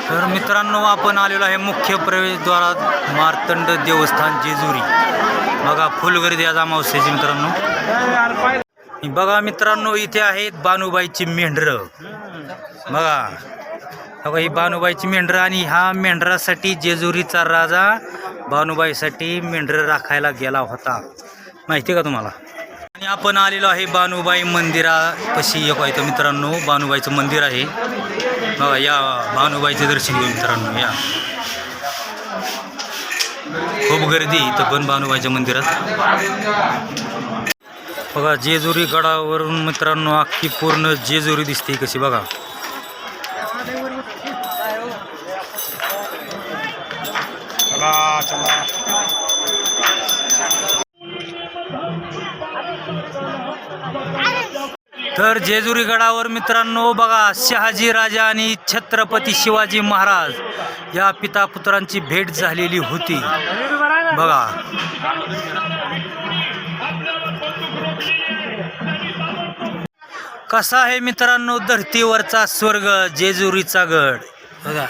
तर मित्रांनो आपण आलेलो आहे मुख्य प्रवेशद्वारात मार्तंड देवस्थान जेजुरी। बघा फुल गर्दी आज अमावस्येची मित्रांनो। बघा मित्रांनो इथे आहेत बानुबाईची मेंढरं। बघा ही बानुबाईची मेंढरं आणि ह्या मेंढरासाठी जेजुरीचा राजा बानुबाईसाठी मेंढरं राखायला गेला होता, माहिती का तुम्हाला। आणि आपण आलेलो आहे बानुबाई मंदिरापाशी। इथं मित्रांनो बानुबाईचं मंदिर आहे बघा, या बानुबाईचे दर्शन घेऊ मित्रांनो। या खूप गर्दी इथं पण बानुबाईच्या मंदिरात। बघा जेजुरी गडावरून मित्रांनो अख्खी पूर्ण जेजुरी दिसते कशी बघा। तर जेजुरी गडावर मित्रांनो बघा शहाजी राजा आणि छत्रपती शिवाजी महाराज या पिता पुत्रांची भेट झालेली होती बघा। कसा आहे मित्रांनो धरतीवरचा स्वर्ग जेजुरीचा गड बघा।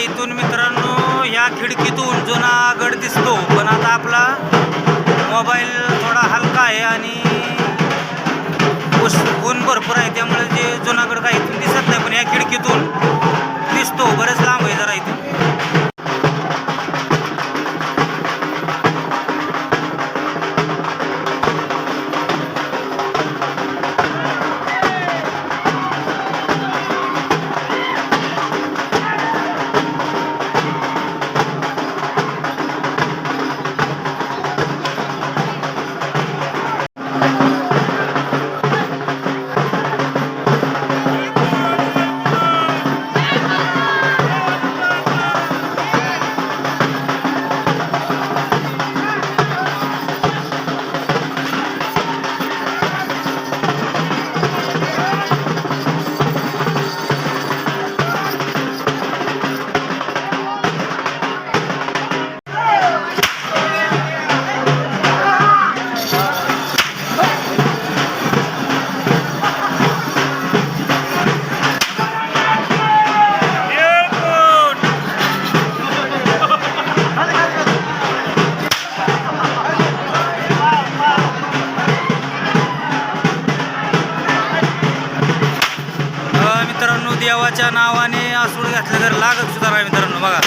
इथून मित्रांनो या खिडकीतून जुनागड दिसतो, पण आता आपला मोबाईल थोडा हलका आहे आणि ऊन भरपूर आहे त्यामुळे जे जुनागड काही इथून दिसत नाही, पण या खिडकीतून दिसतो। बरेच लांब आहे जरा इथून। देवाच्या नावाने आसूड घातलं तर लागत सुद्धा नाही मित्रांनो बघा।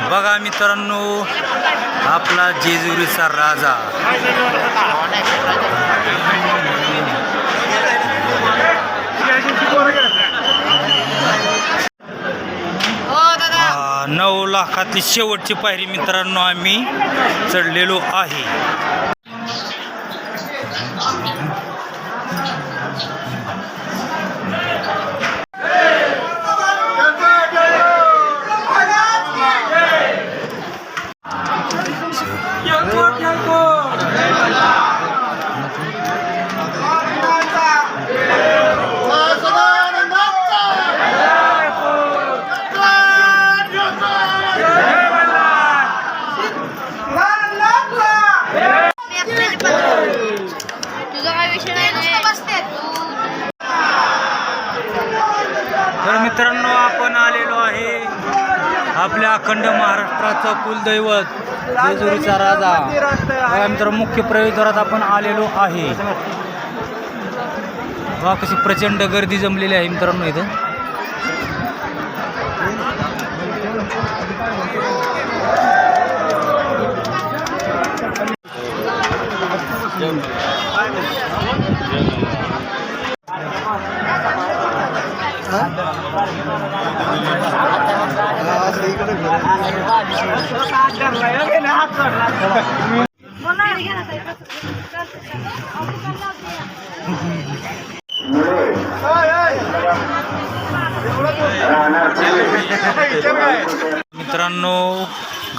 बघा मित्रांनो आपला जेजुरीचा राजा हा, 9 लाखातली शेवटची पायरी मित्रांनो आम्ही चढलेलो आहे। तर मित्रांनो आपण आलेलो आहे आपल्या अखंड महाराष्ट्राचं कुलदैवत जेजुरीचा राजा त्यानंतर मुख्य प्रवेशद्वारात आपण आलेलो आहे। बघा कशी प्रचंड गर्दी जमलेली आहे मित्रांनो इथं। मित्रांनो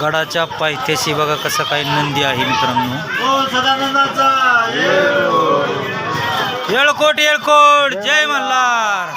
गडाच्या पायथ्याशी बघा कसं काही नंदी आहे मित्रांनो. येळकोट येळकोट जय मल्हार.